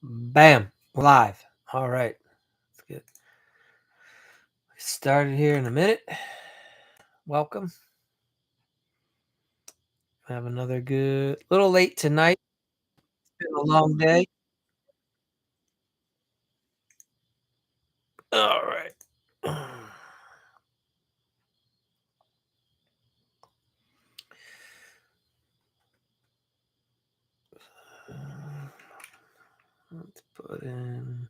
Bam. We're live. All right. Let's get started here in a minute. Welcome. Have another good little late tonight. Been a long day. All right. Let's put in.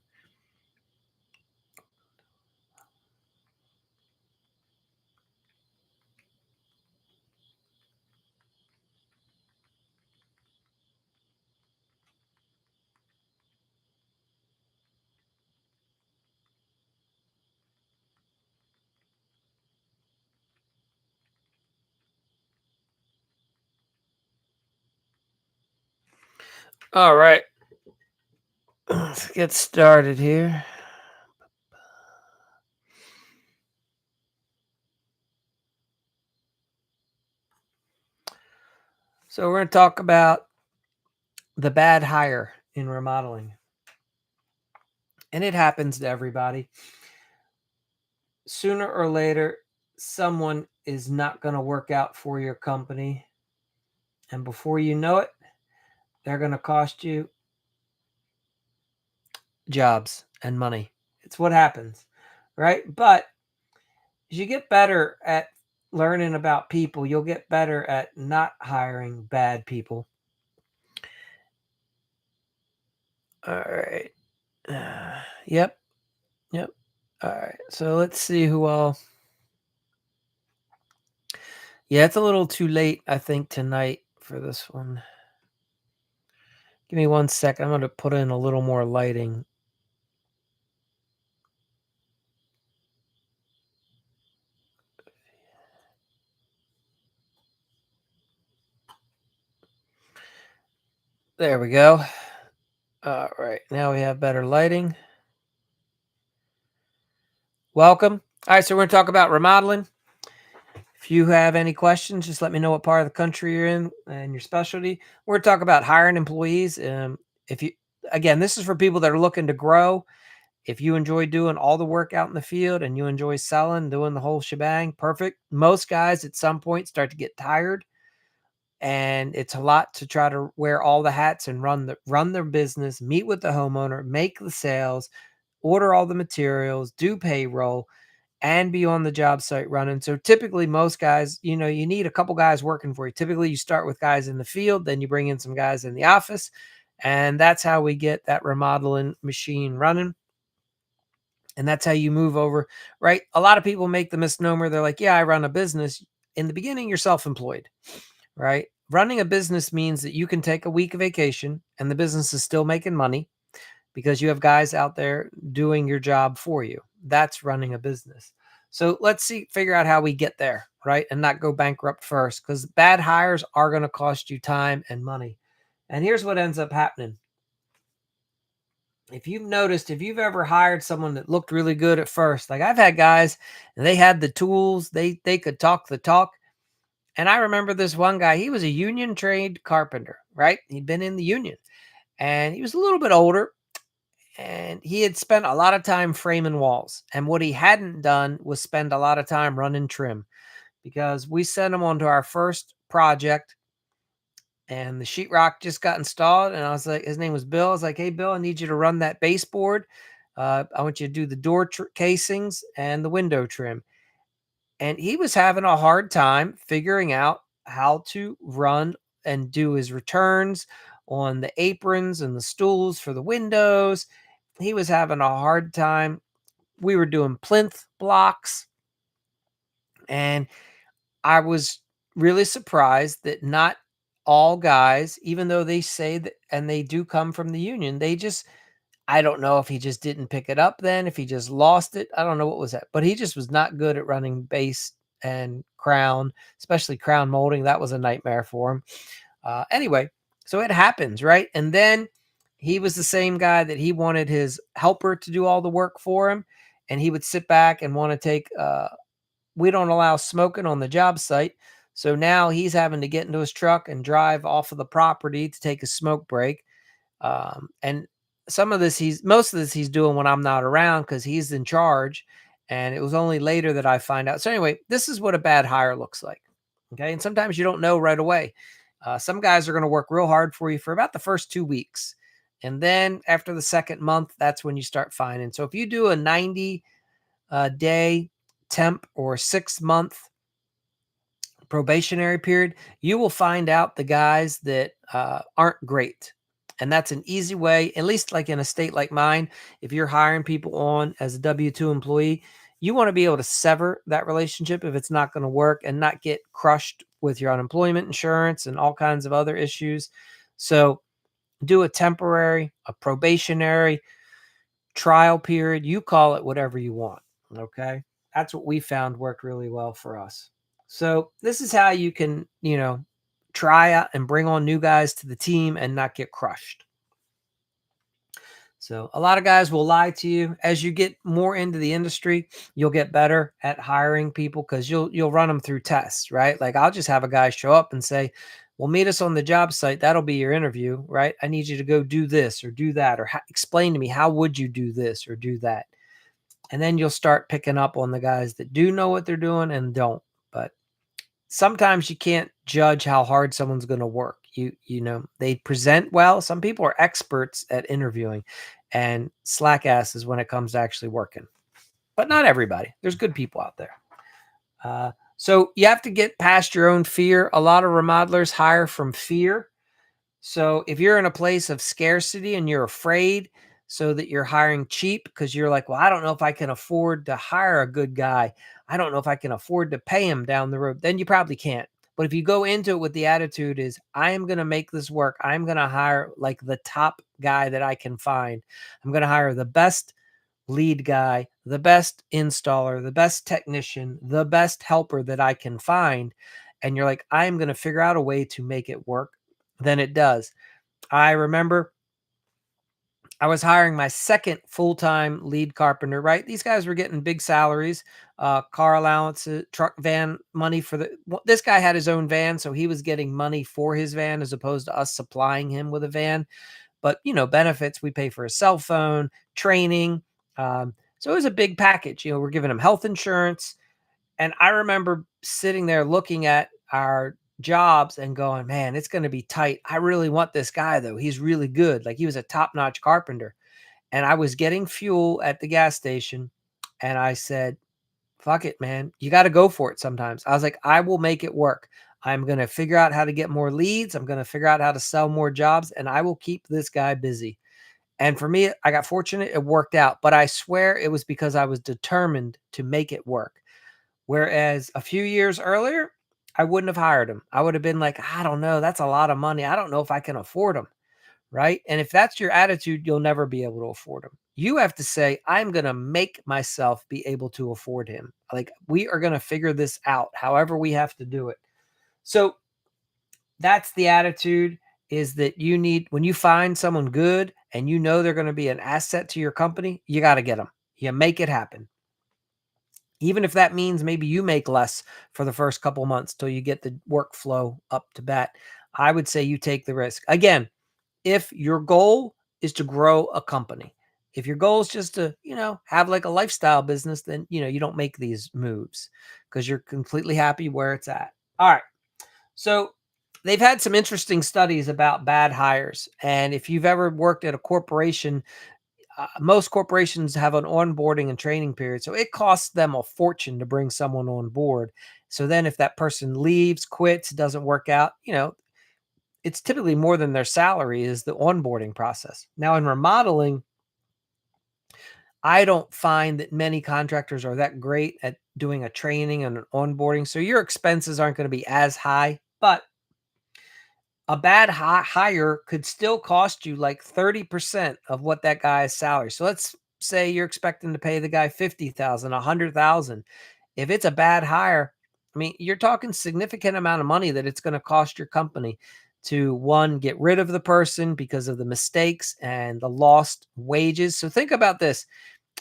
All right. Let's get started here. So we're going to talk about the bad hire in remodeling. And it happens to everybody. Sooner or later, someone is not going to work out for your company. And before you know it, they're going to cost you jobs and money. It's what happens, right? But as you get better at learning about people, you'll get better at not hiring bad people. All right. Yep. Yep. All right. So let's see who all. Yeah, it's a little too late, I think, tonight for this one. Give me 1 second. I'm going to put in a little more lighting. There we go. All right. Now we have better lighting. Welcome. All right. So we're going to talk about remodeling. If you have any questions, just let me know what part of the country you're in and your specialty. We're going to talk about hiring employees. If you, again, this is for people that are looking to grow. If you enjoy doing all the work out in the field and you enjoy selling, doing the whole shebang, perfect. Most guys at some point start to get tired, and it's a lot to try to wear all the hats and run their business, meet with the homeowner, make the sales, order all the materials, do payroll, and be on the job site running. So typically most guys, you need a couple guys working for you. Typically you start with guys in the field, then you bring in some guys in the office, and that's how we get that remodeling machine running. And that's how you move over, right? A lot of people make the misnomer. They're like, yeah, I run a business. In the beginning, you're self-employed, right? Running a business means that you can take a week of vacation and the business is still making money because you have guys out there doing your job for you. That's running a business. So let's figure out how we get there, right? And not go bankrupt first, because bad hires are going to cost you time and money. And here's what ends up happening. If you've noticed, if you've ever hired someone that looked really good at first, like I've had guys and they had the tools, they could talk the talk. And I remember this one guy, he was a union trained carpenter, right? He'd been in the union and he was a little bit older, and he had spent a lot of time framing walls. And what he hadn't done was spend a lot of time running trim, because we sent him on to our first project and the sheetrock just got installed. And I was like, his name was Bill. I was like, hey, Bill, I need you to run that baseboard. I want you to do the door casings and the window trim. And he was having a hard time figuring out how to run and do his returns on the aprons and the stools for the windows. He was having a hard time. We were doing plinth blocks, and I was really surprised that not all guys, even though they say that and they do come from the union, I don't know if he just didn't pick it up then, if he just lost it. I don't know what was that, but he just was not good at running base and crown, especially crown molding. That was a nightmare for him. Anyway, so it happens, right? And then he was the same guy that he wanted his helper to do all the work for him. And he would sit back and want to take, we don't allow smoking on the job site. So now he's having to get into his truck and drive off of the property to take a smoke break. And some of this most of this he's doing when I'm not around because he's in charge. And it was only later that I find out. So anyway, this is what a bad hire looks like. Okay. And sometimes you don't know right away. Some guys are going to work real hard for you for about the first 2 weeks. And then after the second month, that's when you start finding. So if you do a 90 day temp or 6 month probationary period, you will find out the guys that aren't great. And that's an easy way, at least like in a state like mine, if you're hiring people on as a W-2 employee, you want to be able to sever that relationship if it's not going to work and not get crushed with your unemployment insurance and all kinds of other issues. So do a temporary, a probationary, trial period. You call it whatever you want. Okay. That's what we found worked really well for us. So this is how you can, try out and bring on new guys to the team and not get crushed. So a lot of guys will lie to you. As you get more into the industry, you'll get better at hiring people because you'll run them through tests, right? Like I'll just have a guy show up and say, "Well, meet us on the job site. That'll be your interview, right? I need you to go do this or do that, or explain to me how would you do this or do that." And then you'll start picking up on the guys that do know what they're doing and don't. But sometimes you can't judge how hard someone's going to work. They present well. Some people are experts at interviewing and slack asses when it comes to actually working. But not everybody. There's good people out there. So you have to get past your own fear. A lot of remodelers hire from fear. So if you're in a place of scarcity and you're afraid so that you're hiring cheap because you're like, well, I don't know if I can afford to hire a good guy. I don't know if I can afford to pay him down the road. Then you probably can't. But if you go into it with the attitude is, I am going to make this work. I'm going to hire like the top guy that I can find. I'm going to hire the best lead guy, the best installer, the best technician, the best helper that I can find. And you're like, I'm going to figure out a way to make it work. Then it does. I remember I was hiring my second full-time lead carpenter, right? These guys were getting big salaries, car allowances, truck van money this guy had his own van, so he was getting money for his van as opposed to us supplying him with a van. But, benefits, we pay for his cell phone, training. So it was a big package. We're giving him health insurance. And I remember sitting there looking at our jobs and going, man, it's going to be tight. I really want this guy though. He's really good. Like he was a top-notch carpenter. And I was getting fuel at the gas station and I said, fuck it, man. You got to go for it sometimes. I was like, I will make it work. I'm going to figure out how to get more leads. I'm going to figure out how to sell more jobs and I will keep this guy busy. And for me, I got fortunate. It worked out, but I swear it was because I was determined to make it work. Whereas a few years earlier, I wouldn't have hired him. I would have been like, I don't know. That's a lot of money. I don't know if I can afford him. Right. And if that's your attitude, you'll never be able to afford him. You have to say, I'm going to make myself be able to afford him. Like we are going to figure this out, however we have to do it. So that's the attitude is that you need, when you find someone good and they're going to be an asset to your company, you got to get them. You make it happen. Even if that means maybe you make less for the first couple months till you get the workflow up to bat, I would say you take the risk. Again, if your goal is to grow a company, if your goal is just to, have like a lifestyle business, then, you don't make these moves because you're completely happy where it's at. All right. So they've had some interesting studies about bad hires. And if you've ever worked at a corporation, most corporations have an onboarding and training period. So it costs them a fortune to bring someone on board. So then if that person leaves, quits, doesn't work out, it's typically more than their salary is the onboarding process. Now in remodeling, I don't find that many contractors are that great at doing a training and an onboarding. So your expenses aren't going to be as high, but a bad hire could still cost you like 30% of what that guy's salary. So let's say you're expecting to pay the guy 50,000, 100,000. If it's a bad hire, I mean, you're talking significant amount of money that it's going to cost your company to one, get rid of the person because of the mistakes and the lost wages. So think about this.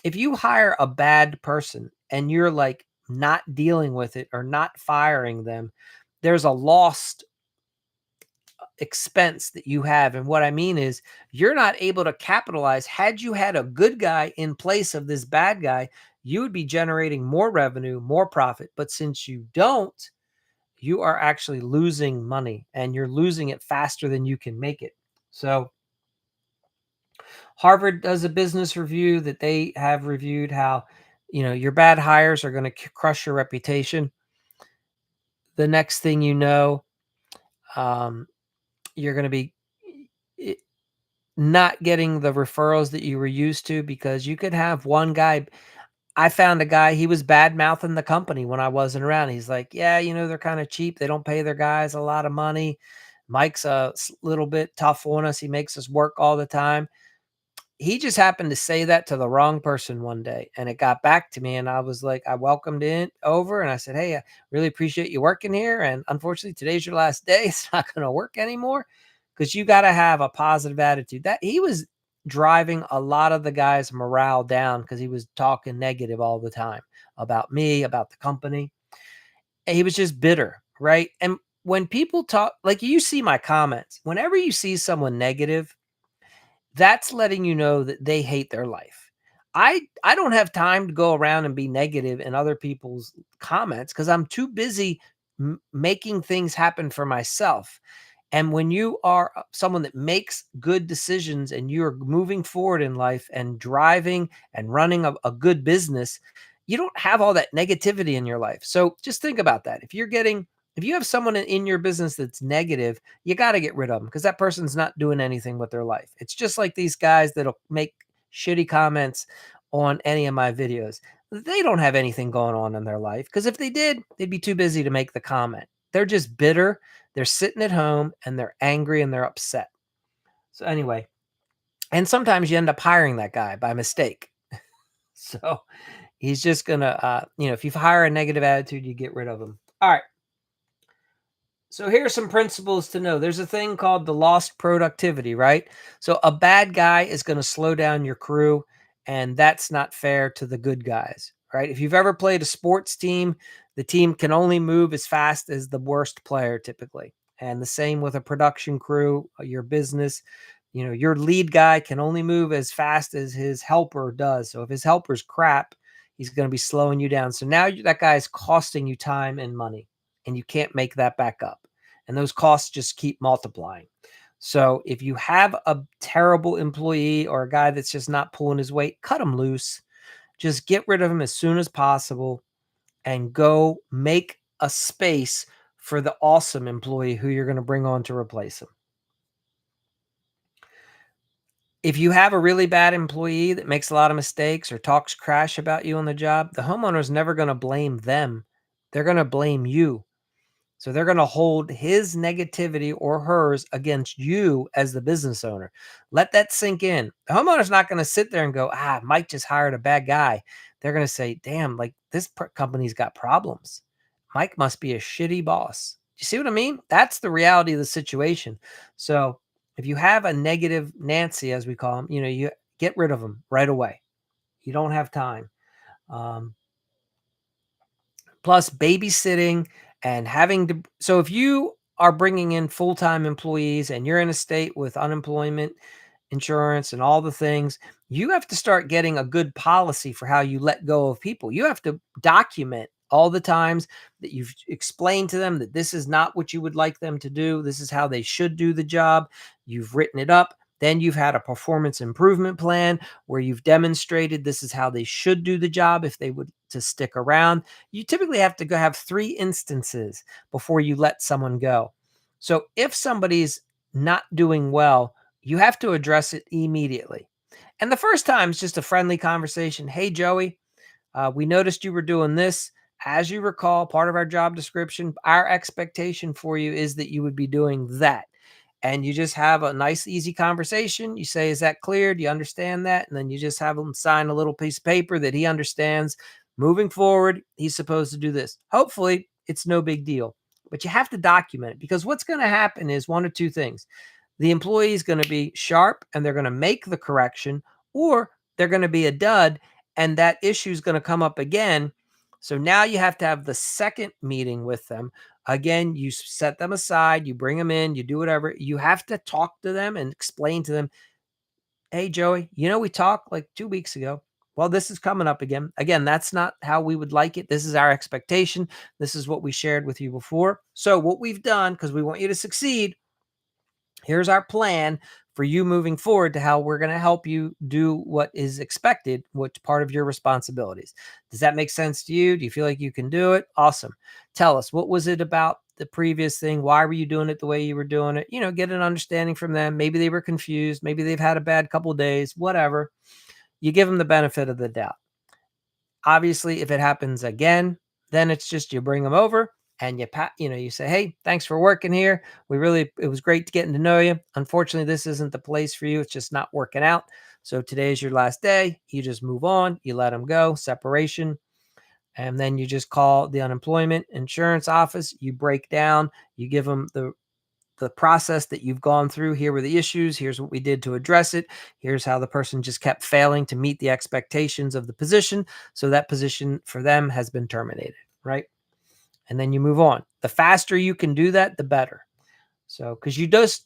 If you hire a bad person and you're like not dealing with it or not firing them, there's a lost expense that you have. And what I mean is, you're not able to capitalize. Had you had a good guy in place of this bad guy, you would be generating more revenue, more profit. But since you don't, you are actually losing money, and you're losing it faster than you can make it. So Harvard does a business review that they have reviewed how, your bad hires are going to crush your reputation. The next thing you know, um, you're going to be i- not getting the referrals that you were used to, because you could have one guy. I found a guy, he was bad mouthing the company when I wasn't around. He's like, yeah, they're kind of cheap. They don't pay their guys a lot of money. Mike's a little bit tough on us. He makes us work all the time. He just happened to say that to the wrong person one day, and it got back to me, and I was like, I welcomed it over, and I said, hey, I really appreciate you working here, and unfortunately today's your last day. It's not going to work anymore, because you got to have a positive attitude. That he was driving a lot of the guys' morale down, because he was talking negative all the time about me, about the company, and he was just bitter, right? And when people talk, like, you see my comments, whenever you see someone negative, that's letting you know that they hate their life. I don't have time to go around and be negative in other people's comments, because I'm too busy making things happen for myself. And when you are someone that makes good decisions, and you're moving forward in life and driving and running a good business, you don't have all that negativity in your life. So just think about that. If you have someone in your business that's negative, you got to get rid of them, because that person's not doing anything with their life. It's just like these guys that'll make shitty comments on any of my videos. They don't have anything going on in their life, because if they did, they'd be too busy to make the comment. They're just bitter. They're sitting at home, and they're angry, and they're upset. So anyway, and sometimes you end up hiring that guy by mistake. So he's just gonna, if you hire a negative attitude, you get rid of him. All right. So here are some principles to know. There's a thing called the lost productivity, right? So a bad guy is going to slow down your crew, and that's not fair to the good guys, right? If you've ever played a sports team, the team can only move as fast as the worst player typically. And the same with a production crew, your business. Your lead guy can only move as fast as his helper does. So if his helper's crap, he's going to be slowing you down. So now that guy is costing you time and money, and you can't make that back up. And those costs just keep multiplying. So if you have a terrible employee, or a guy that's just not pulling his weight, cut him loose. Just get rid of him as soon as possible, and go make a space for the awesome employee who you're going to bring on to replace him. If you have a really bad employee that makes a lot of mistakes or talks trash about you on the job, the homeowner is never going to blame them. They're going to blame you. So they're going to hold his negativity or hers against you as the business owner. Let that sink in. The homeowner's not going to sit there and go, Mike just hired a bad guy. They're going to say, damn, like, this company's got problems. Mike must be a shitty boss. You see what I mean? That's the reality of the situation. So if you have a negative Nancy, as we call them, you get rid of them right away. You don't have time. Um, Plus babysitting and having to. So if you are bringing in full-time employees, and you're in a state with unemployment insurance and all the things, you have to start getting a good policy for how you let go of people. You have to document all the times that you've explained to them that this is not what you would like them to do. This is how they should do the job. You've written it up. Then you've had a performance improvement plan where you've demonstrated this is how they should do the job if they would to stick around. You typically have to go have 3 instances before you let someone go. So if somebody's not doing well, you have to address it immediately. And the first time is just a friendly conversation. Hey, Joey, we noticed you were doing this. As you recall, part of our job description, our expectation for you is that you would be doing that. And you just have a nice, easy conversation. You say, is that clear? Do you understand that? And then you just have him sign a little piece of paper that he understands. Moving forward, he's supposed to do this. Hopefully, it's no big deal. But you have to document it, because what's going to happen is one or two things. The employee is going to be sharp, and they're going to make the correction, or they're going to be a dud, and that issue is going to come up again. So now you have to have the second meeting with them. Again, you set them aside, you bring them in, you do whatever. You have to talk to them and explain to them, hey, Joey, we talked like 2 weeks ago. Well, this is coming up again. Again, that's not how we would like it. This is our expectation. This is what we shared with you before. So, what we've done, because we want you to succeed, here's our plan for you moving forward to how we're going to help you do what is expected, which part of your responsibilities. Does that make sense to you? Do you feel like you can do it? Awesome. Tell us, what was it about the previous thing? Why were you doing it the way you were doing it? Get an understanding from them. Maybe they were confused. Maybe they've had a bad couple of days, whatever. You give them the benefit of the doubt. Obviously, if it happens again, then it's just you bring them over and you say, hey, thanks for working here. It was great getting to know you. Unfortunately, this isn't the place for you. It's just not working out. So today is your last day. You just move on. You let them go, separation. And then you just call the unemployment insurance office. You break down, you give them the process that you've gone through. Here were the issues. Here's what we did to address it. Here's how the person just kept failing to meet the expectations of the position. So that position for them has been terminated, right? And then you move on. The faster you can do that, the better. So, because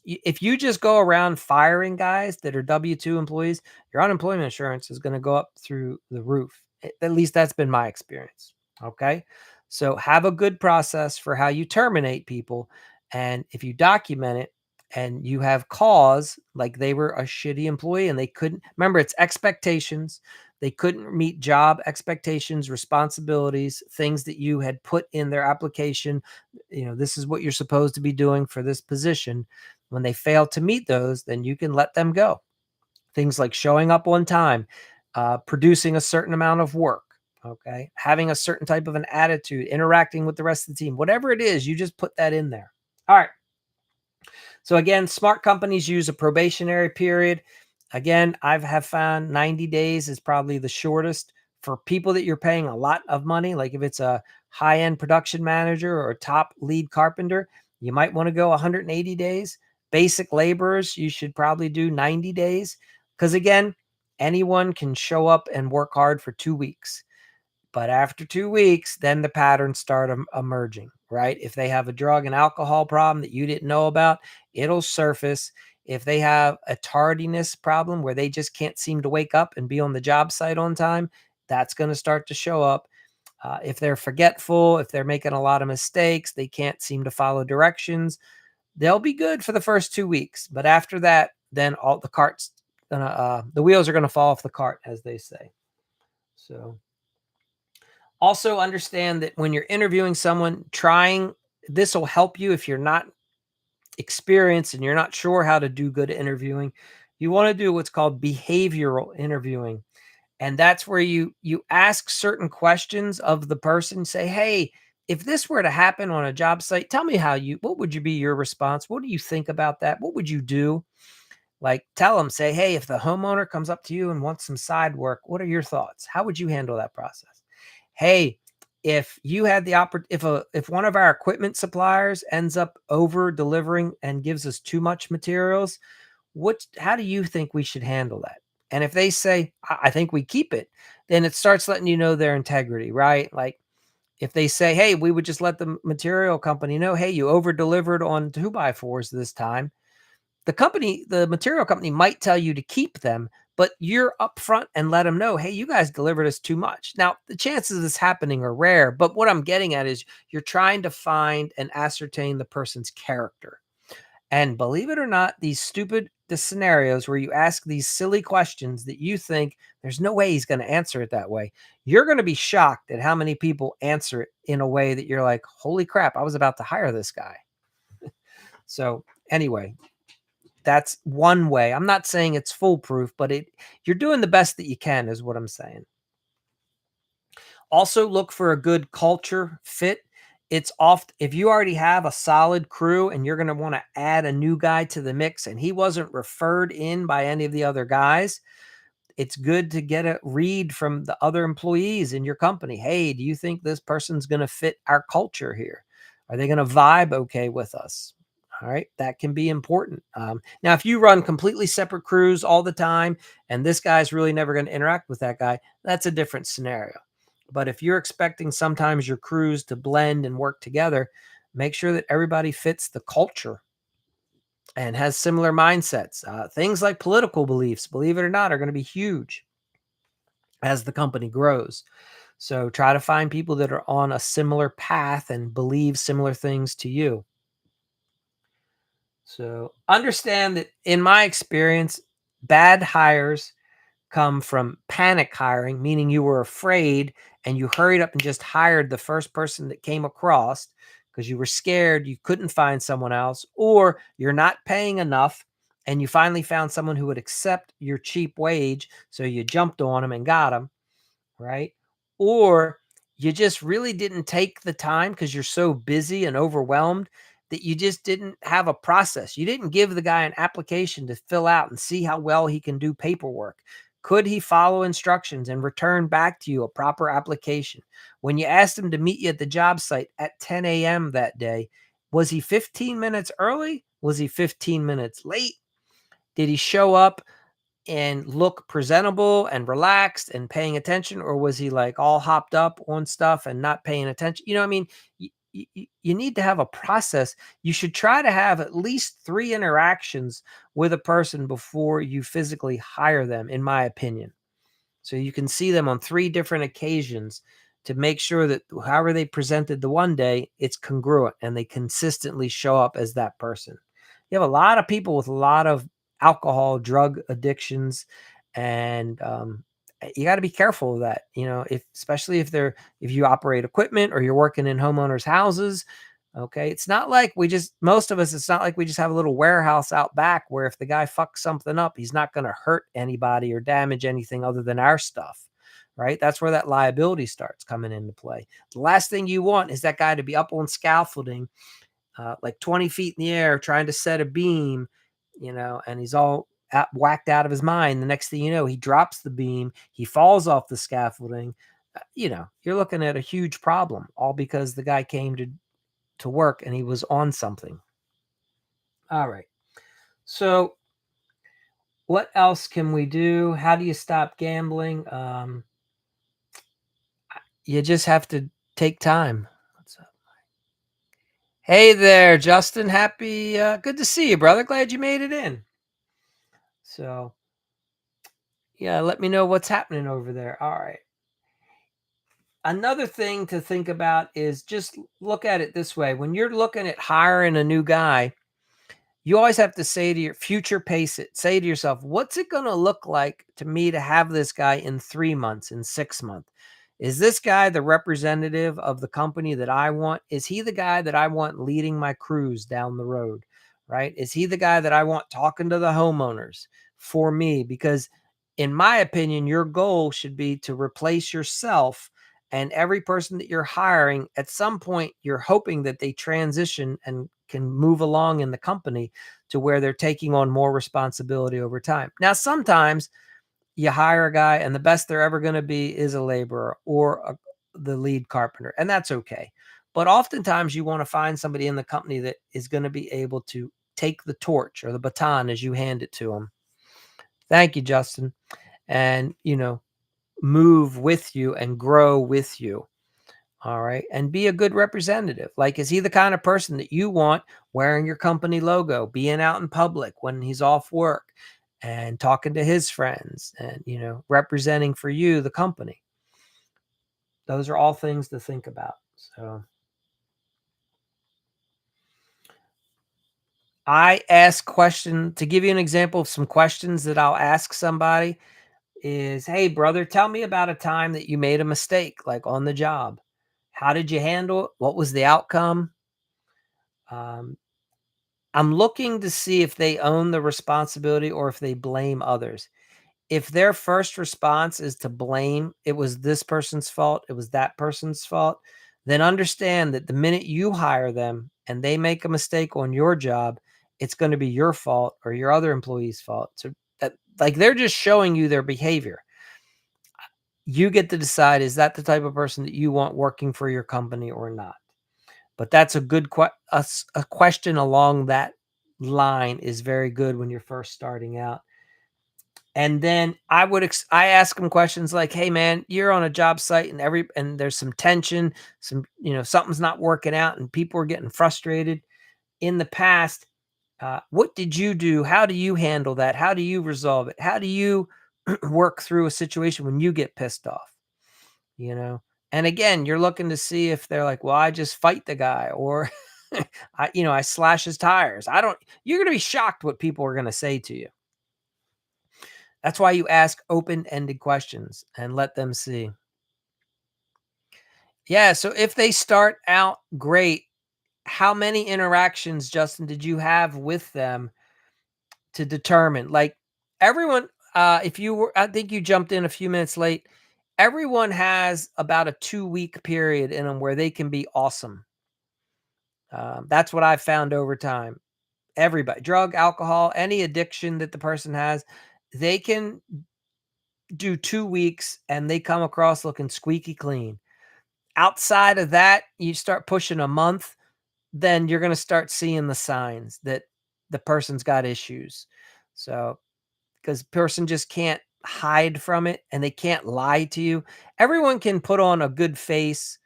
if you just go around firing guys that are W-2 employees, your unemployment insurance is going to go up through the roof. At least that's been my experience. Okay. So, have a good process for how you terminate people. And if you document it and you have cause, like they were a shitty employee and they couldn't remember, it's expectations. They couldn't meet job expectations, responsibilities, things that you had put in their application. This is what you're supposed to be doing for this position. When they fail to meet those, then you can let them go. Things like showing up on time, producing a certain amount of work, okay, having a certain type of an attitude, interacting with the rest of the team, whatever it is, you just put that in there. All right. So again, smart companies use a probationary period. Again, have found 90 days is probably the shortest for people that you're paying a lot of money. Like if it's a high-end production manager or a top lead carpenter, you might want to go 180 days. Basic laborers, you should probably do 90 days. Because again, anyone can show up and work hard for 2 weeks. But after 2 weeks, then the patterns start emerging, right? If they have a drug and alcohol problem that you didn't know about, it'll surface. If they have a tardiness problem where they just can't seem to wake up and be on the job site on time, that's going to start to show up. If they're forgetful, if they're making a lot of mistakes, they can't seem to follow directions, they'll be good for the first 2 weeks. But after that, then all the wheels are going to fall off the cart, as they say. So also understand that when you're interviewing someone, this will help you if you're not experienced and you're not sure how to do good interviewing. You want to do what's called behavioral interviewing. And that's where you ask certain questions of the person. Say, hey, if this were to happen on a job site, tell me what would you be your response? What do you think about that? What would you do? Like tell them, say, hey, if the homeowner comes up to you and wants some side work, what are your thoughts? How would you handle that process? Hey, if you had the if one of our equipment suppliers ends up over delivering and gives us too much materials, how do you think we should handle that? And if they say, I think we keep it, then it starts letting you know their integrity, right? Like if they say, hey, we would just let the material company know, hey, you over delivered on 2x4s this time. The material company might tell you to keep them, but you're upfront and let them know, hey, you guys delivered us too much. Now, the chances of this happening are rare, but what I'm getting at is you're trying to find and ascertain the person's character. And believe it or not, the scenarios where you ask these silly questions that you think there's no way he's going to answer it that way, you're going to be shocked at how many people answer it in a way that you're like, holy crap, I was about to hire this guy. So anyway, that's one way. I'm not saying it's foolproof, but you're doing the best that you can is what I'm saying. Also look for a good culture fit. If you already have a solid crew and you're going to want to add a new guy to the mix and he wasn't referred in by any of the other guys, it's good to get a read from the other employees in your company. Hey, do you think this person's going to fit our culture here? Are they going to vibe okay with us? All right. That can be important. Now, if you run completely separate crews all the time and this guy's really never going to interact with that guy, that's a different scenario. But if you're expecting sometimes your crews to blend and work together, Make sure that everybody fits the culture and has similar mindsets. Things like political beliefs, believe it or not, are going to be huge as the company grows. So try to find people that are on a similar path and believe similar things to you. So understand that in my experience, bad hires come from panic hiring, meaning you were afraid and you hurried up and just hired the first person that came across because you were scared you couldn't find someone else, or you're not paying enough and you finally found someone who would accept your cheap wage. So you jumped on them and got them, right? Or you just really didn't take the time because you're so busy and overwhelmed that you just didn't have a process. You didn't give the guy an application to fill out and see how well he can do paperwork. Could he follow instructions and return back to you a proper application? When you asked him to meet you at the job site at 10 a.m. that day, was he 15 minutes early? Was he 15 minutes late? Did he show up and look presentable and relaxed and paying attention, or was he like all hopped up on stuff and not paying attention? You know what I mean? You need to have a process. You should try to have at least 3 interactions with a person before you physically hire them, in my opinion. So you can see them on 3 different occasions to make sure that however they presented the one day, it's congruent and they consistently show up as that person. You have a lot of people with a lot of alcohol, drug addictions, and you got to be careful of that. You know, if especially if you operate equipment or you're working in homeowners' houses. Okay, it's not like we just most of us. It's not like we just have a little warehouse out back where if the guy fucks something up, he's not going to hurt anybody or damage anything other than our stuff, right? That's where that liability starts coming into play. The last thing you want is that guy to be up on scaffolding, like 20 feet in the air, trying to set a beam, and he's all whacked out of his mind. The next thing you know, he drops the beam, he falls off the scaffolding. You're looking at a huge problem, all because the guy came to work and he was on something. All right. So what else can we do? How do you stop gambling? You just have to take time. What's up? Hey there, Justin. Happy, good to see you, brother. Glad you made it in. So, yeah, let me know what's happening over there. All right. Another thing to think about is just look at it this way. When you're looking at hiring a new guy, you always have to say to your future pace it. Say to yourself, what's it going to look like to me to have this guy in 3 months, in 6 months? Is this guy the representative of the company that I want? Is he the guy that I want leading my crews down the road? Right? Is he the guy that I want talking to the homeowners for me? Because in my opinion, your goal should be to replace yourself, and every person that you're hiring at some point, you're hoping that they transition and can move along in the company to where they're taking on more responsibility over time. Now, sometimes you hire a guy and the best they're ever going to be is a laborer or the lead carpenter, and that's okay. But oftentimes you want to find somebody in the company that is going to be able to take the torch or the baton as you hand it to them. Thank you, Justin. And, move with you and grow with you. All right. And be a good representative. Like, is he the kind of person that you want wearing your company logo, being out in public when he's off work and talking to his friends and, representing for you, the company? Those are all things to think about. So I ask question to give you an example of some questions that I'll ask somebody is, hey, brother, tell me about a time that you made a mistake, like on the job. How did you handle it? What was the outcome? Um, I'm looking to see if they own the responsibility or if they blame others. If their first response is to blame, it was this person's fault, it was that person's fault, then understand that the minute you hire them and they make a mistake on your job, it's going to be your fault or your other employee's fault. So that, like, they're just showing you their behavior. You get to decide, is that the type of person that you want working for your company or not? But that's a good a question along that line is very good when you're first starting out. And then I ask them questions like, "Hey man, you're on a job site and there's some tension, something's not working out and people are getting frustrated. In the past, what did you do? How do you handle that? How do you resolve it? How do you work through a situation when you get pissed off?" You know? And again, you're looking to see if they're like, "Well, I just fight the guy," or I slash his tires. I don't You're gonna be shocked what people are gonna say to you. That's why you ask open-ended questions and let them see. Yeah, so if they start out great, how many interactions, Justin, did you have with them to determine? Like, everyone, if you were I think you jumped in a few minutes late. Everyone has about a 2-week period in them where they can be awesome. That's what I've found over time. Everybody, drug, alcohol, any addiction that the person has, they can do 2 weeks and they come across looking squeaky clean. Outside of that, you start pushing a month, then you're gonna start seeing the signs that the person's got issues. So, because person just can't hide from it and they can't lie to you. Everyone can put on a good face,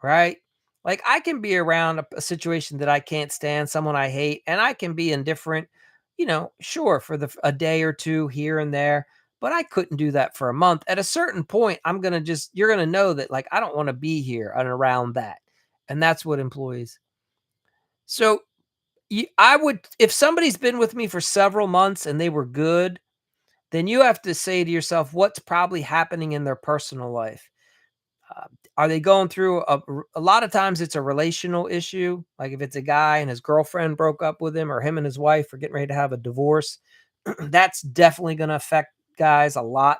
right? Like I can be around a situation that I can't stand, someone I hate, and I can be indifferent, sure, for a day or two here and there, but I couldn't do that for a month. At a certain point, you're gonna know that like I don't want to be here and around that. And that's what employees. So I would, if somebody's been with me for several months and they were good, then you have to say to yourself, what's probably happening in their personal life? Uh, are they going through a lot of times it's a relational issue? Like if it's a guy and his girlfriend broke up with him or him and his wife are getting ready to have a divorce, that's definitely going to affect guys a lot.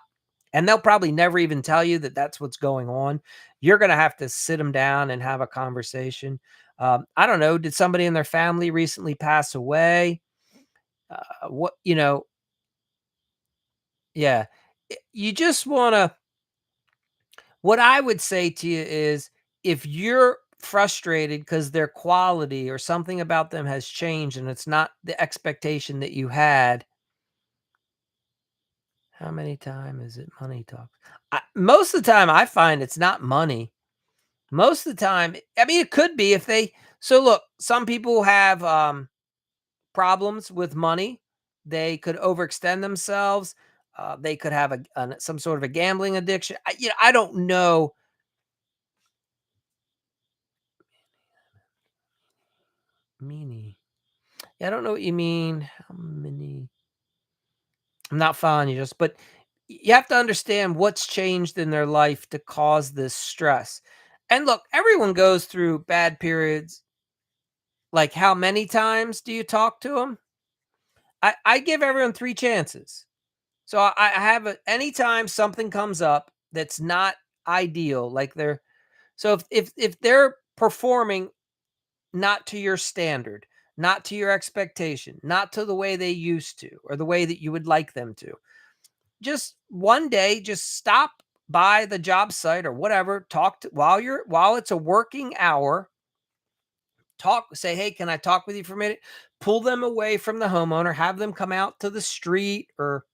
And they'll probably never even tell you that that's what's going on. You're going to have to sit them down and have a conversation. I don't know. Did somebody in their family recently pass away? What, yeah. You just want to What I would say to you is if you're frustrated because their quality or something about them has changed and it's not the expectation that you had, how many time is it money talks? Most of the time, I find it's not money. Most of the time, I mean, it could be if they. So look, some people have problems with money. They could overextend themselves. They could have some sort of a gambling addiction. I don't know. Meanie. Yeah, I don't know what you mean. How many? I'm not following you, just but you have to understand what's changed in their life to cause this stress. And look, everyone goes through bad periods. Like, how many times do you talk to them? I give everyone 3 chances. So I have anytime something comes up that's not ideal, like if they're performing not to your standard, not to your expectation, not to the way they used to, or the way that you would like them to. Just one day, just stop by the job site or whatever, talk to while it's a working hour, say, "Hey, can I talk with you for a minute?" Pull them away from the homeowner, have them come out to the street or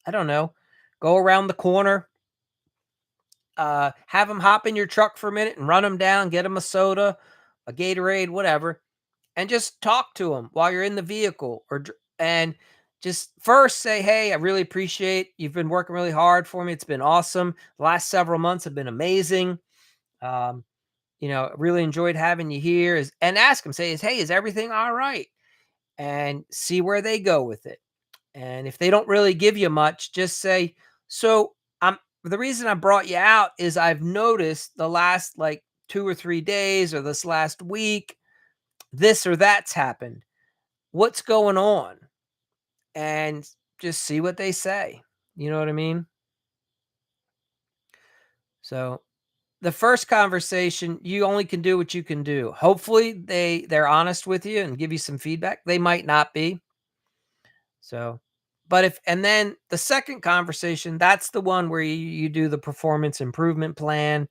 I don't know, go around the corner, have them hop in your truck for a minute and run them down, get them a soda, a Gatorade, whatever, and just talk to them while you're in the vehicle and just first say, "Hey, I really appreciate you've been working really hard for me. It's been awesome. The last several months have been amazing. Um, really enjoyed having you here." And ask them, say, "Hey, is everything all right?" And see where they go with it. And if they don't really give you much, just say, "So the reason I brought you out is I've noticed the last like 2 or 3 days or this last week, this or that's happened. What's going on?" And just see what they say. You know what I mean? So the first conversation, you only can do what you can do. Hopefully they're honest with you and give you some feedback. They might not be. So, but if and then the second conversation, that's the one where you do the performance improvement plan.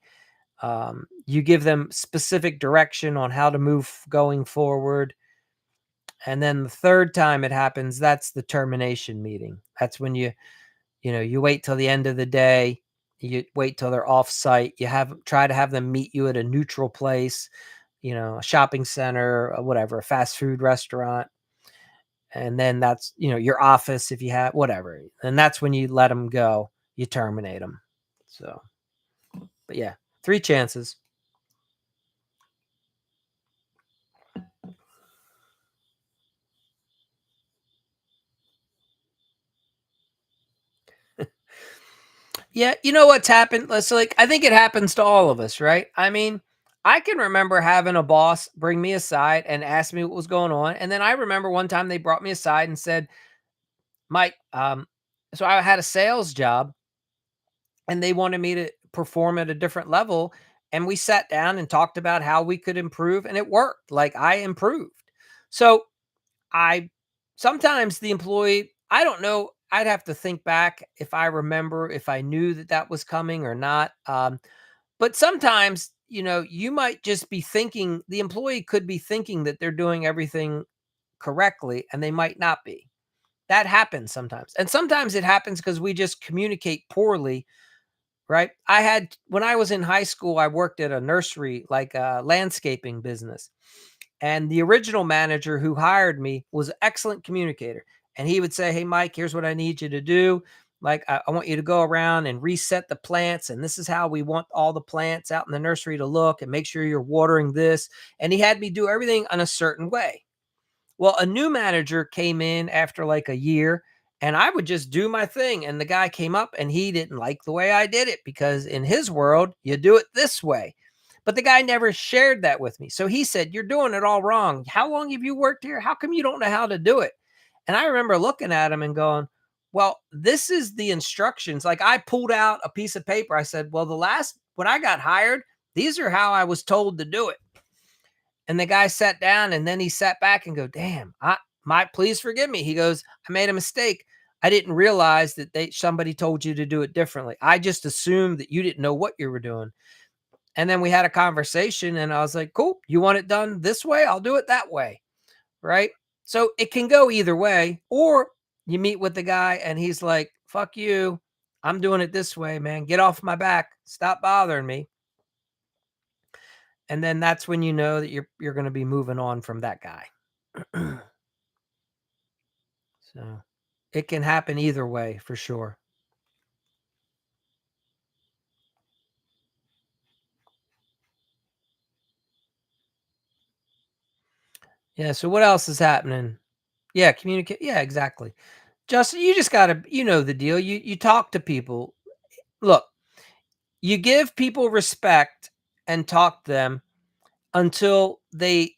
You give them specific direction on how to move going forward. And then the third time it happens, that's the termination meeting. That's when you wait till the end of the day, you wait till they're off site, try to have them meet you at a neutral place, a shopping center, or whatever, a fast food restaurant. And then that's, your office if you have whatever. And that's when you let them go. You terminate them. So, but yeah, 3 chances. Yeah, you know what's happened? Let's like I think it happens to all of us, right? I mean, I can remember having a boss bring me aside and ask me what was going on. And then I remember one time they brought me aside and said, Mike, so I had a sales job and they wanted me to perform at a different level. And we sat down and talked about how we could improve, and it worked. Like I improved. So I sometimes the employee, I don't know. I'd have to think back if I remember if I knew that that was coming or not. But sometimes, you might just be thinking the employee could be thinking that they're doing everything correctly and they might not be. That happens sometimes. And sometimes it happens because we just communicate poorly, right? When I was in high school, I worked at a nursery, like a landscaping business. And the original manager who hired me was an excellent communicator. And he would say, "Hey, Mike, here's what I need you to do. Like, I want you to go around and reset the plants. And this is how we want all the plants out in the nursery to look, and make sure you're watering this." And he had me do everything in a certain way. Well, a new manager came in after like a year, and I would just do my thing. And the guy came up and he didn't like the way I did it because in his world, you do it this way. But the guy never shared that with me. So he said, "You're doing it all wrong. How long have you worked here? How come you don't know how to do it?" And I remember looking at him and going, "Well, this is the instructions." Like I pulled out a piece of paper. I said, "Well, when I got hired, these are how I was told to do it." And the guy sat down and then he sat back and go, "Damn, please forgive me." He goes, "I made a mistake. I didn't realize that somebody told you to do it differently. I just assumed that you didn't know what you were doing." And then we had a conversation and I was like, "Cool. You want it done this way? I'll do it that way." Right. So it can go either way. Or you meet with the guy and he's like, "Fuck you. I'm doing it this way, man. Get off my back. Stop bothering me." And then that's when you know that you're going to be moving on from that guy. So it can happen either way for sure. Yeah. So what else is happening? Yeah. Communicate. Yeah, exactly. Justin, you just got to, the deal. You talk to people. Look, you give people respect and talk to them until they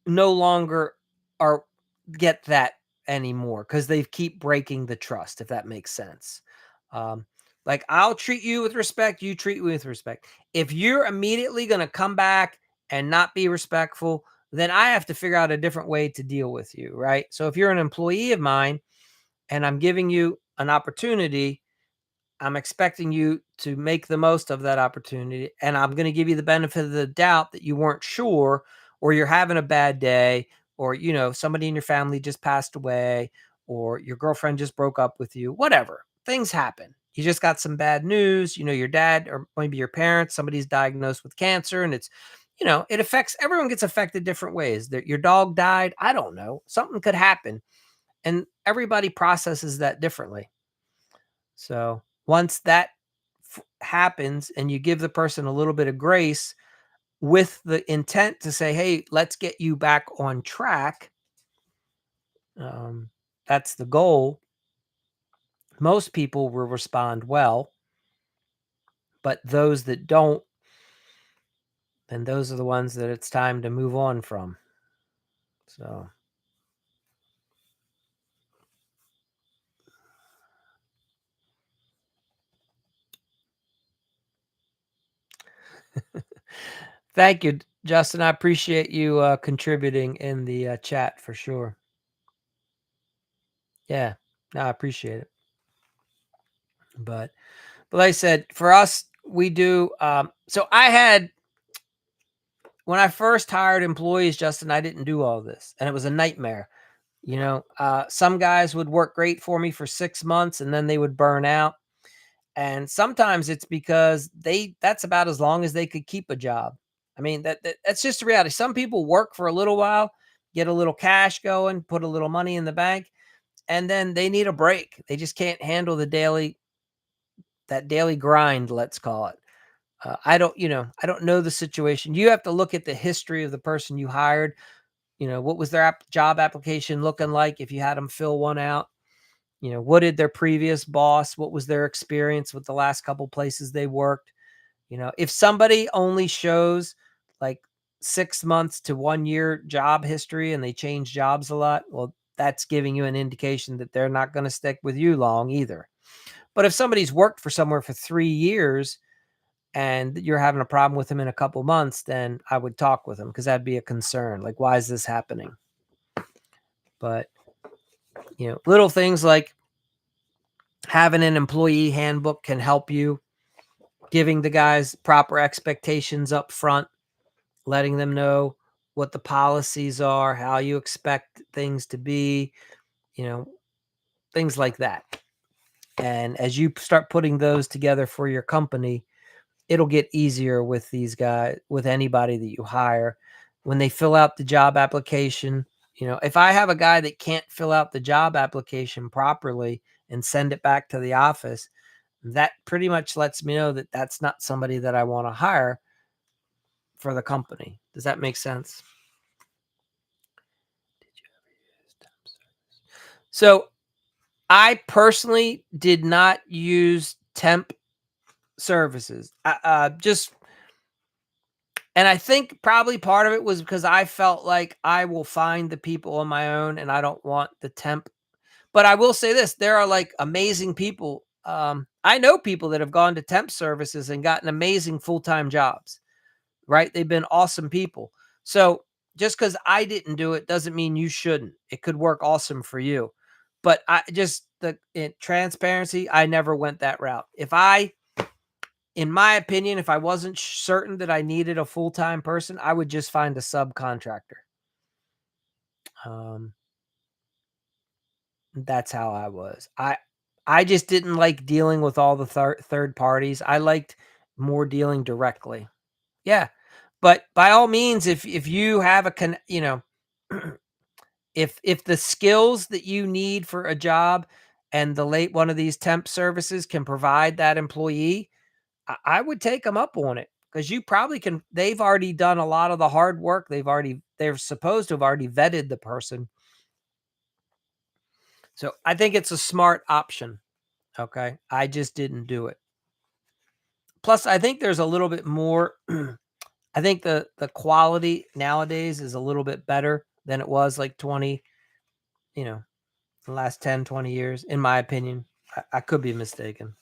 no longer are get that anymore because they keep breaking the trust, if that makes sense. Um, like I'll treat you with respect, you treat me with respect. If you're immediately going to come back and not be respectful, then I have to figure out a different way to deal with you, right? So if you're an employee of mine and I'm giving you an opportunity, I'm expecting you to make the most of that opportunity, and I'm going to give you the benefit of the doubt that you weren't sure, or you're having a bad day, or somebody in your family just passed away, or your girlfriend just broke up with you, whatever. Things happen. You just got some bad news, your dad or maybe your parents, somebody's diagnosed with cancer, and it affects everyone, gets affected different ways. That your dog died, I don't know. Something could happen, and everybody processes that differently. So once that happens and you give the person a little bit of grace with the intent to say, "Hey, let's get you back on track." Um, that's the goal. Most people will respond well, but those that don't, then those are the ones that it's time to move on from. So, thank you, Justin. I appreciate you contributing in the chat for sure. Yeah, no, I appreciate it. But like I said, for us, we do. So when I first hired employees, Justin, I didn't do all this, and it was a nightmare. Some guys would work great for me for 6 months and then they would burn out. And sometimes it's because that's about as long as they could keep a job. I mean, that's just the reality. Some people work for a little while, get a little cash going, put a little money in the bank, and then they need a break. They just can't handle that daily grind, let's call it. I don't know the situation. You have to look at the history of the person you hired. What was their job application looking like if you had them fill one out? What did their previous boss, what was their experience with the last couple places they worked? If somebody only shows like 6 months to 1 year job history and they change jobs a lot, well, that's giving you an indication that they're not going to stick with you long either. But if somebody's worked for somewhere for 3 years and you're having a problem with them in a couple months, then I would talk with them because that'd be a concern. Like, why is this happening? But, little things like having an employee handbook can help you, giving the guys proper expectations up front, letting them know what the policies are, how you expect things to be, you know, things like that. And as you start putting those together for your company, it'll get easier with these guys, with anybody that you hire. When they fill out the job application, if I have a guy that can't fill out the job application properly and send it back to the office, that pretty much lets me know that that's not somebody that I want to hire for the company. Does that make sense? So I personally did not use temp services. And I think probably part of it was because I felt like I will find the people on my own and I don't want the temp. But I will say this, there are like amazing people. I know people that have gone to temp services and gotten amazing full-time jobs, right? They've been awesome people. So just because I didn't do it doesn't mean you shouldn't. It could work awesome for you. But transparency, I never went that route. In my opinion, if I wasn't certain that I needed a full-time person, I would just find a subcontractor. That's how I was. I just didn't like dealing with all the third parties. I liked more dealing directly. Yeah. But by all means, if you have if the skills that you need for a job and one of these temp services can provide that employee, I would take them up on it because you probably can. They've already done a lot of the hard work. They're supposed to have already vetted the person. So I think it's a smart option. Okay. I just didn't do it. Plus, I think there's a little bit more. I think the quality nowadays is a little bit better than it was like 20, the last 10, 20 years, in my opinion. I could be mistaken.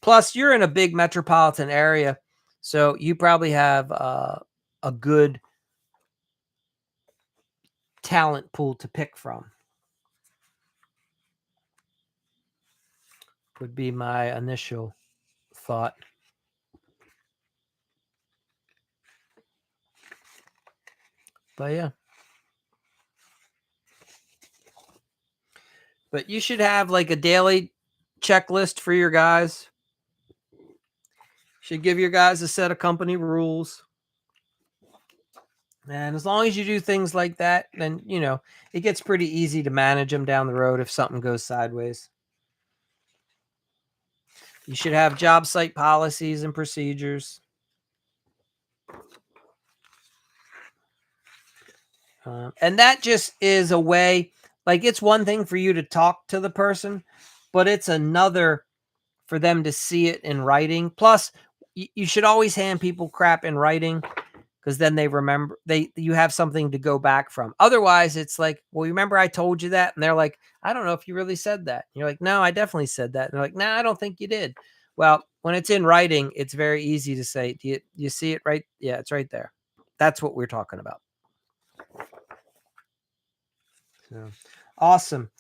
Plus, you're in a big metropolitan area, so you probably have a good talent pool to pick from, would be my initial thought. But yeah. But you should have like a daily checklist for your guys. Should give your guys a set of company rules. And as long as you do things like that, then, it gets pretty easy to manage them down the road if something goes sideways. You should have job site policies and procedures. And that just is a way, like, it's one thing for you to talk to the person, but it's another for them to see it in writing. Plus, you should always hand people crap in writing because then they remember, you have something to go back from. Otherwise, it's like, well, remember I told you that? And they're like, I don't know if you really said that. And you're like, no, I definitely said that. And they're like, no, I don't think you did. Well, when it's in writing, it's very easy to say, do you see it right? Yeah, it's right there. That's what we're talking about. So awesome.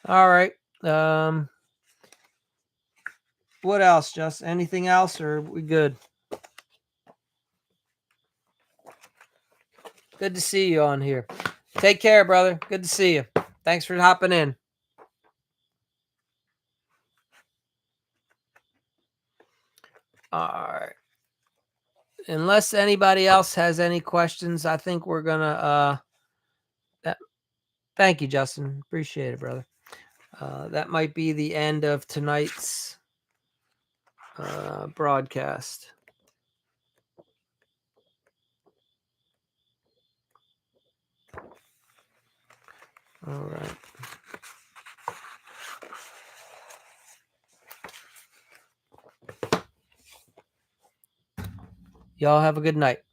All right. What else? Just anything else, or are we good? Good to see you on here. Take care, brother. Good to see you. Thanks for hopping in. All right. Unless anybody else has any questions, I think we're gonna thank you, Justin. Appreciate it, brother. That might be the end of tonight's broadcast. All right. Y'all have a good night.